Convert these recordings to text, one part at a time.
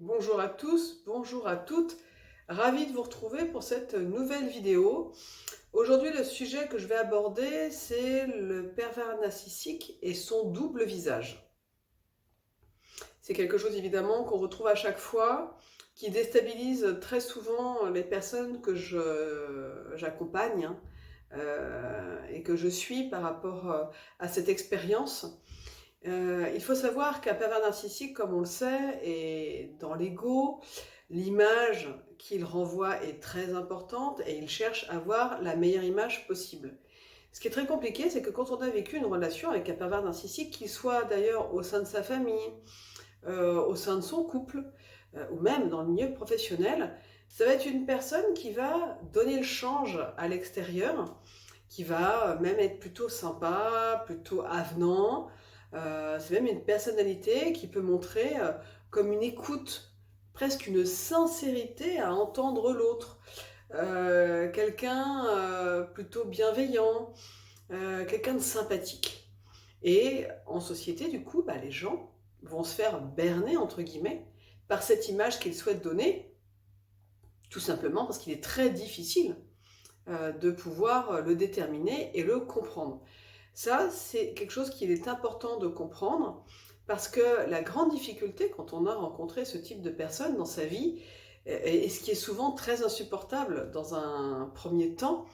Bonjour à tous, bonjour à toutes. Ravi de vous retrouver pour cette nouvelle vidéo. Aujourd'hui, le sujet que je vais aborder, c'est le pervers narcissique et son double visage. C'est quelque chose évidemment qu'on retrouve à chaque fois, qui déstabilise très souvent les personnes que j'accompagne, et que je suis par rapport à cette expérience. Il faut savoir qu'un pervers narcissique, comme on le sait, est dans l'ego. L'image qu'il renvoie est très importante et il cherche à avoir la meilleure image possible. Ce qui est très compliqué, c'est que quand on a vécu une relation avec un pervers narcissique, qu'il soit d'ailleurs au sein de sa famille, au sein de son couple, ou même dans le milieu professionnel, ça va être une personne qui va donner le change à l'extérieur, qui va même être plutôt sympa, plutôt avenant. C'est même une personnalité qui peut montrer comme une écoute, presque une sincérité à entendre l'autre. Quelqu'un plutôt bienveillant, quelqu'un de sympathique. Et en société, du coup, les gens vont se faire berner, entre guillemets, par cette image qu'ils souhaitent donner, tout simplement parce qu'il est très difficile de pouvoir le déterminer et le comprendre. Ça, c'est quelque chose qu'il est important de comprendre parce que la grande difficulté quand on a rencontré ce type de personne dans sa vie, et ce qui est souvent très insupportable dans un premier temps,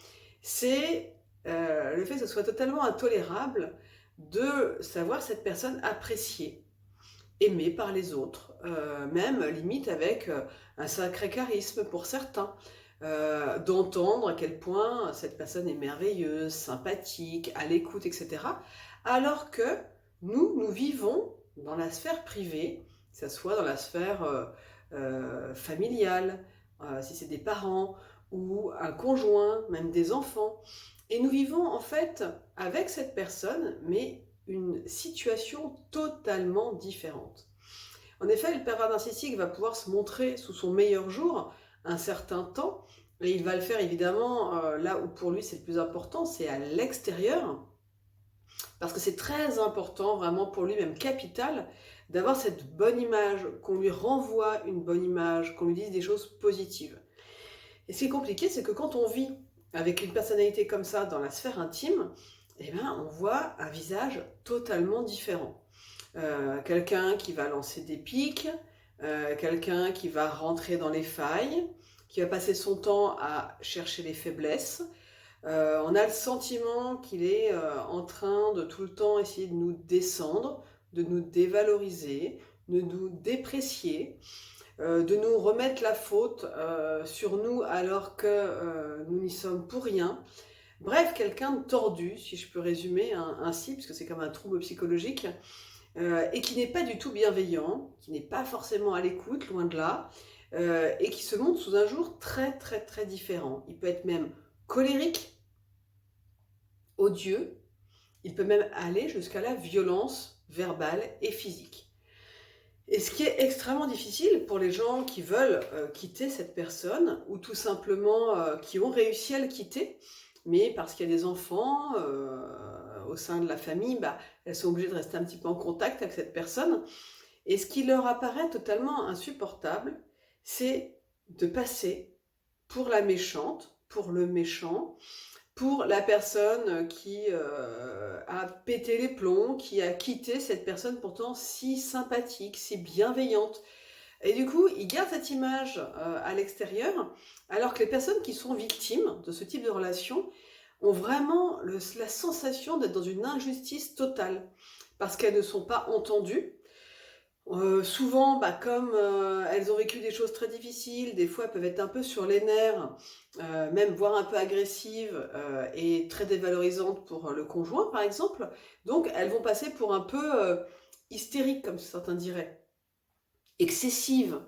c'est le fait que ce soit totalement intolérable de savoir cette personne appréciée, aimée par les autres, même limite avec un sacré charisme pour certains. D'entendre à quel point cette personne est merveilleuse, sympathique, à l'écoute, etc. Alors que nous vivons dans la sphère privée, que ce soit dans la sphère familiale, si c'est des parents, ou un conjoint, même des enfants. Et nous vivons en fait avec cette personne, mais une situation totalement différente. En effet, le pervers narcissique va pouvoir se montrer sous son meilleur jour un certain temps, et il va le faire évidemment là où pour lui c'est le plus important, c'est à l'extérieur, parce que c'est très important, vraiment pour lui, même capital, d'avoir cette bonne image, qu'on lui renvoie une bonne image, qu'on lui dise des choses positives. Et ce qui est compliqué, c'est que quand on vit avec une personnalité comme ça dans la sphère intime, eh ben, on voit un visage totalement différent. Quelqu'un qui va lancer des pics, quelqu'un qui va rentrer dans les failles, qui va passer son temps à chercher les faiblesses. On a le sentiment qu'il est en train de tout le temps essayer de nous descendre, de nous dévaloriser, de nous déprécier, de nous remettre la faute sur nous alors que nous n'y sommes pour rien. Bref, quelqu'un de tordu, si je peux résumer ainsi, parce que c'est comme un trouble psychologique, et qui n'est pas du tout bienveillant, qui n'est pas forcément à l'écoute, loin de là, et qui se montre sous un jour très très très différent. Il peut être même colérique, odieux, il peut même aller jusqu'à la violence verbale et physique. Et ce qui est extrêmement difficile pour les gens qui veulent quitter cette personne, ou tout simplement qui ont réussi à le quitter, mais parce qu'il y a des enfants au sein de la famille, elles sont obligées de rester un petit peu en contact avec cette personne. Et ce qui leur apparaît totalement insupportable, c'est de passer pour la méchante, pour le méchant, pour la personne qui a pété les plombs, qui a quitté cette personne pourtant si sympathique, si bienveillante. Et du coup, ils gardent cette image à l'extérieur, alors que les personnes qui sont victimes de ce type de relation ont vraiment la sensation d'être dans une injustice totale, parce qu'elles ne sont pas entendues. Souvent, comme elles ont vécu des choses très difficiles, des fois elles peuvent être un peu sur les nerfs, même voire un peu agressives, et très dévalorisantes pour le conjoint par exemple. Donc elles vont passer pour un peu hystériques, comme certains diraient, excessives,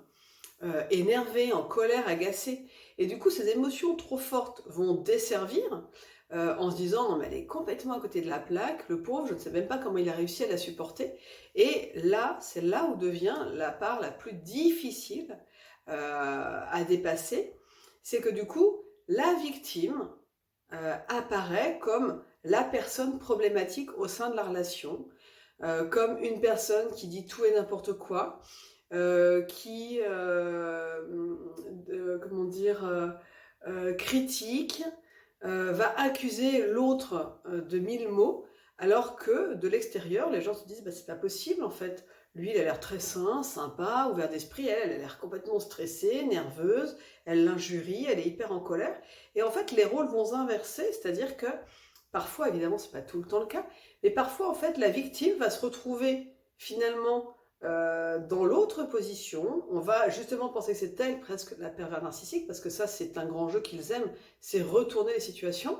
énervées, en colère, agacées. Et du coup ces émotions trop fortes vont desservir, en se disant: «Non mais elle est complètement à côté de la plaque, le pauvre, je ne sais même pas comment il a réussi à la supporter». Et là, c'est là où devient la part la plus difficile à dépasser. C'est que du coup, la victime apparaît comme la personne problématique au sein de la relation, comme une personne qui dit tout et n'importe quoi, qui, comment dire, critique, va accuser l'autre de mille mots, alors que de l'extérieur, les gens se disent bah, c'est pas possible en fait. Lui, il a l'air très sain, sympa, ouvert d'esprit. Elle a l'air complètement stressée, nerveuse. Elle l'injurie, elle est hyper en colère. Et en fait, les rôles vont s'inverser, c'est-à-dire que parfois, évidemment, c'est pas tout le temps le cas, mais parfois, en fait, la victime va se retrouver finalement dans l'autre position. On va justement penser que c'est elle presque la pervers narcissique, parce que ça, c'est un grand jeu qu'ils aiment, c'est retourner les situations.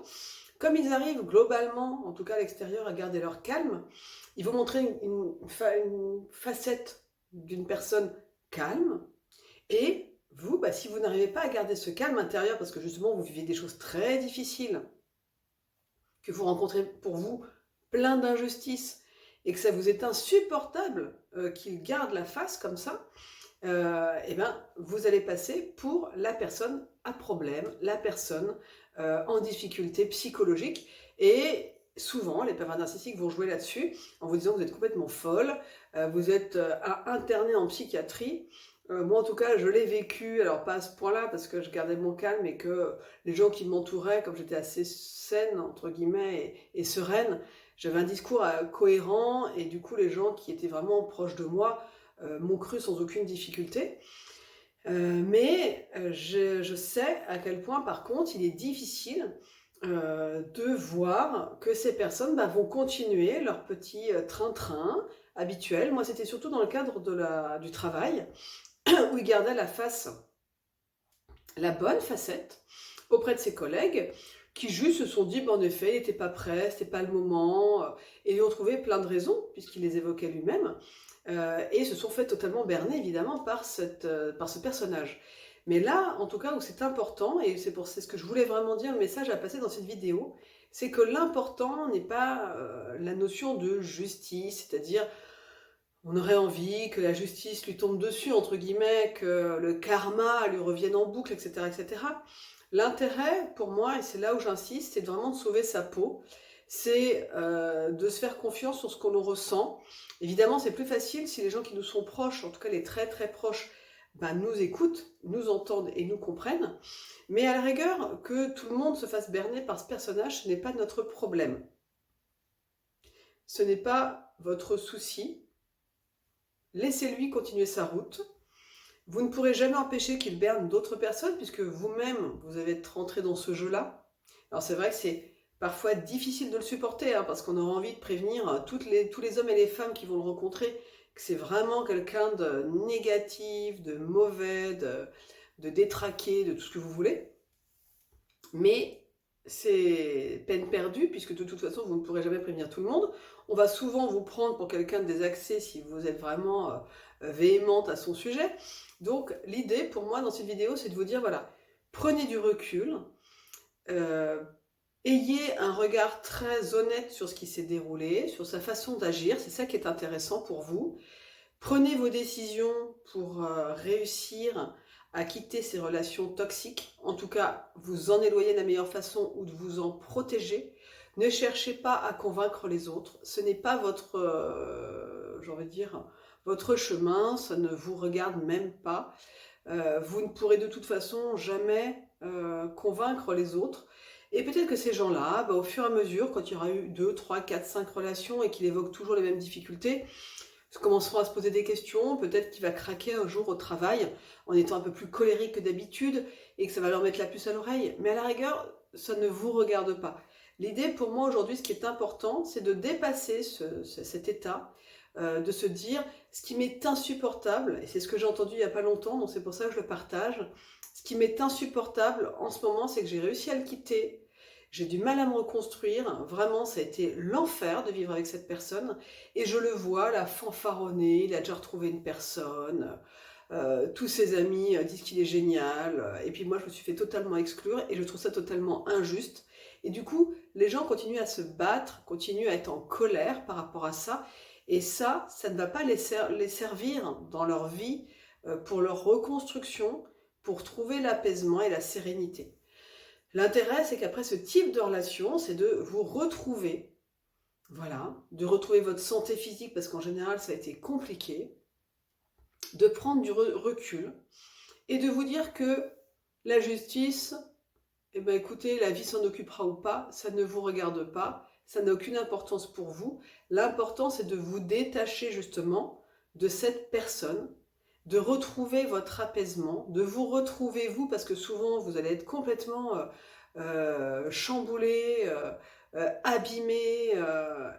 Comme ils arrivent globalement, en tout cas à l'extérieur, à garder leur calme, ils vont montrer une facette d'une personne calme. Et vous, bah, si vous n'arrivez pas à garder ce calme intérieur, parce que justement vous vivez des choses très difficiles, que vous rencontrez pour vous plein d'injustices, et que ça vous est insupportable qu'il garde la face comme ça, eh ben, vous allez passer pour la personne à problème, la personne en difficulté psychologique. Et souvent, les pervers narcissiques vont jouer là-dessus en vous disant que vous êtes complètement folle, vous êtes interné en psychiatrie. Moi, en tout cas, je l'ai vécu, alors pas à ce point-là, parce que je gardais mon calme et que les gens qui m'entouraient, comme j'étais assez saine, entre guillemets, et sereine, j'avais un discours cohérent, et du coup, les gens qui étaient vraiment proches de moi m'ont cru sans aucune difficulté. Mais je sais à quel point, par contre, il est difficile de voir que ces personnes bah, vont continuer leur petit train-train habituel. Moi, c'était surtout dans le cadre du travail, où ils gardaient la bonne facette, auprès de ses collègues, qui juste se sont dit, bah, en effet, il n'était pas prêt, c'était pas le moment, et ils ont trouvé plein de raisons, puisqu'il les évoquait lui-même, et se sont fait totalement berner, évidemment, par ce personnage. Mais là, en tout cas, où c'est important, et c'est ce que je voulais vraiment dire, le message à passer dans cette vidéo, c'est que l'important n'est pas la notion de justice, c'est-à-dire on aurait envie que la justice lui tombe dessus, entre guillemets, que le karma lui revienne en boucle, etc., etc. L'intérêt, pour moi, et c'est là où j'insiste, c'est vraiment de sauver sa peau, c'est de se faire confiance sur ce qu'on nous ressent. Évidemment, c'est plus facile si les gens qui nous sont proches, en tout cas les très très proches, ben, nous écoutent, nous entendent et nous comprennent. Mais à la rigueur, que tout le monde se fasse berner par ce personnage, ce n'est pas notre problème. Ce n'est pas votre souci. Laissez-lui continuer sa route. Vous ne pourrez jamais empêcher qu'il berne d'autres personnes, puisque vous-même, vous allez être rentré dans ce jeu-là. Alors c'est vrai que c'est parfois difficile de le supporter, hein, parce qu'on aura envie de prévenir tous les hommes et les femmes qui vont le rencontrer, que c'est vraiment quelqu'un de négatif, de mauvais, de détraqué, de tout ce que vous voulez. Mais c'est peine perdue, puisque de toute façon, vous ne pourrez jamais prévenir tout le monde. On va souvent vous prendre pour quelqu'un de désaxé si vous êtes vraiment véhémente à son sujet. Donc l'idée pour moi dans cette vidéo, c'est de vous dire, voilà, prenez du recul, ayez un regard très honnête sur ce qui s'est déroulé, sur sa façon d'agir, c'est ça qui est intéressant pour vous. Prenez vos décisions pour réussir à quitter ces relations toxiques, en tout cas vous en éloigner de la meilleure façon ou de vous en protéger. Ne cherchez pas à convaincre les autres, ce n'est pas votre, j'ai envie de dire, votre chemin, ça ne vous regarde même pas. Vous ne pourrez de toute façon jamais convaincre les autres. Et peut-être que ces gens-là, bah, au fur et à mesure, quand il y aura eu 2, 3, 4, 5 relations et qu'il évoque toujours les mêmes difficultés, commenceront à se poser des questions, peut-être qu'il va craquer un jour au travail en étant un peu plus colérique que d'habitude et que ça va leur mettre la puce à l'oreille. Mais à la rigueur, ça ne vous regarde pas. L'idée pour moi aujourd'hui, ce qui est important, c'est de dépasser cet état, de se dire ce qui m'est insupportable, et c'est ce que j'ai entendu il n'y a pas longtemps, donc c'est pour ça que je le partage, ce qui m'est insupportable en ce moment, c'est que j'ai réussi à le quitter. J'ai du mal à me reconstruire, vraiment ça a été l'enfer de vivre avec cette personne, et je le vois là fanfaronner, il a déjà retrouvé une personne, tous ses amis disent qu'il est génial, et puis moi je me suis fait totalement exclure, et je trouve ça totalement injuste, et du coup les gens continuent à se battre, continuent à être en colère par rapport à ça, et ça ne va pas les servir dans leur vie, pour leur reconstruction, pour trouver l'apaisement et la sérénité. L'intérêt, c'est qu'après ce type de relation, c'est de vous retrouver, voilà, de retrouver votre santé physique, parce qu'en général, ça a été compliqué, de prendre du recul et de vous dire que la justice, eh ben, écoutez, la vie s'en occupera ou pas, ça ne vous regarde pas, ça n'a aucune importance pour vous. L'important, c'est de vous détacher justement de cette personne, de retrouver votre apaisement, de vous retrouver vous, parce que souvent, vous allez être complètement chamboulé, abîmé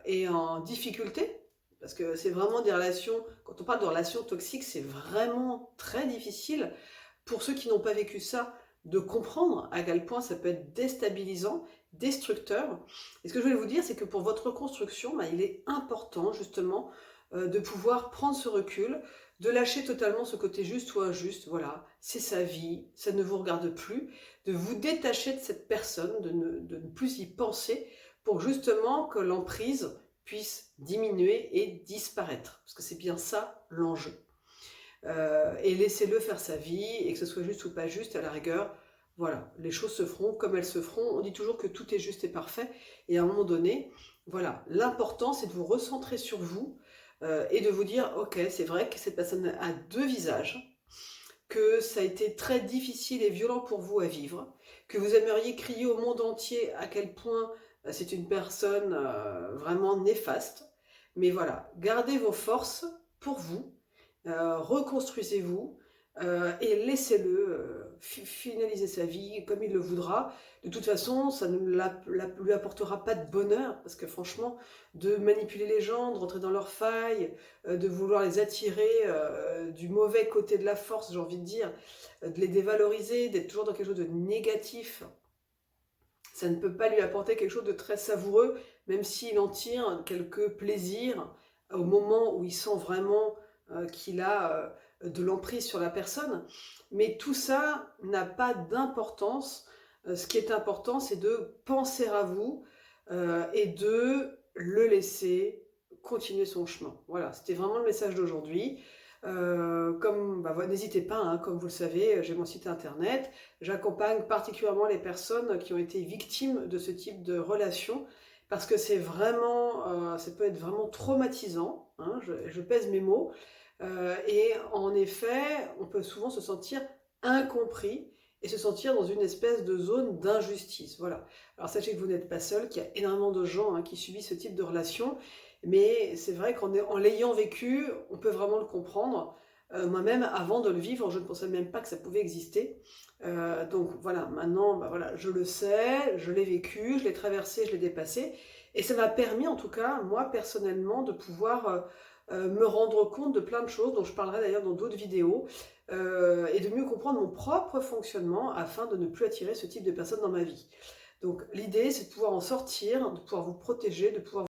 et en difficulté. Parce que c'est vraiment des relations, quand on parle de relations toxiques, c'est vraiment très difficile pour ceux qui n'ont pas vécu ça, de comprendre à quel point ça peut être déstabilisant, destructeur. Et ce que je voulais vous dire, c'est que pour votre reconstruction, bah, il est important justement de pouvoir prendre ce recul, de lâcher totalement ce côté juste ou injuste. Voilà, c'est sa vie, ça ne vous regarde plus, de vous détacher de cette personne, de ne plus y penser, pour justement que l'emprise puisse diminuer et disparaître. Parce que c'est bien ça l'enjeu. Et laissez-le faire sa vie, et que ce soit juste ou pas juste, à la rigueur, voilà, les choses se feront comme elles se feront. On dit toujours que tout est juste et parfait, et à un moment donné, voilà, l'important c'est de vous recentrer sur vous et de vous dire, ok, c'est vrai que cette personne a deux visages, que ça a été très difficile et violent pour vous à vivre, que vous aimeriez crier au monde entier à quel point c'est une personne vraiment néfaste, mais voilà, gardez vos forces pour vous, reconstruisez-vous et laissez-le finaliser sa vie comme il le voudra. De toute façon, ça ne lui apportera pas de bonheur, parce que franchement, de manipuler les gens, de rentrer dans leurs failles, de vouloir les attirer du mauvais côté de la force, j'ai envie de dire, de les dévaloriser, d'être toujours dans quelque chose de négatif, ça ne peut pas lui apporter quelque chose de très savoureux, même s'il en tire quelques plaisirs au moment où il sent vraiment qu'il a de l'emprise sur la personne. Mais tout ça n'a pas d'importance. Ce qui est important, c'est de penser à vous et de le laisser continuer son chemin. Voilà, c'était vraiment le message d'aujourd'hui. N'hésitez pas, hein, comme vous le savez, j'ai mon site internet. J'accompagne particulièrement les personnes qui ont été victimes de ce type de relation, parce que c'est vraiment, ça peut être vraiment traumatisant, hein, je pèse mes mots, et en effet, on peut souvent se sentir incompris et se sentir dans une espèce de zone d'injustice. Voilà. Alors sachez que vous n'êtes pas seul, qu'il y a énormément de gens hein, qui subissent ce type de relation, mais c'est vrai qu'en l'ayant vécu, on peut vraiment le comprendre. Moi-même, avant de le vivre, je ne pensais même pas que ça pouvait exister. Donc voilà, maintenant, bah voilà, je le sais, je l'ai vécu, je l'ai traversé, je l'ai dépassé. Et ça m'a permis, en tout cas, moi personnellement, de pouvoir me rendre compte de plein de choses, dont je parlerai d'ailleurs dans d'autres vidéos, et de mieux comprendre mon propre fonctionnement afin de ne plus attirer ce type de personnes dans ma vie. Donc l'idée, c'est de pouvoir en sortir, de pouvoir vous protéger, de pouvoir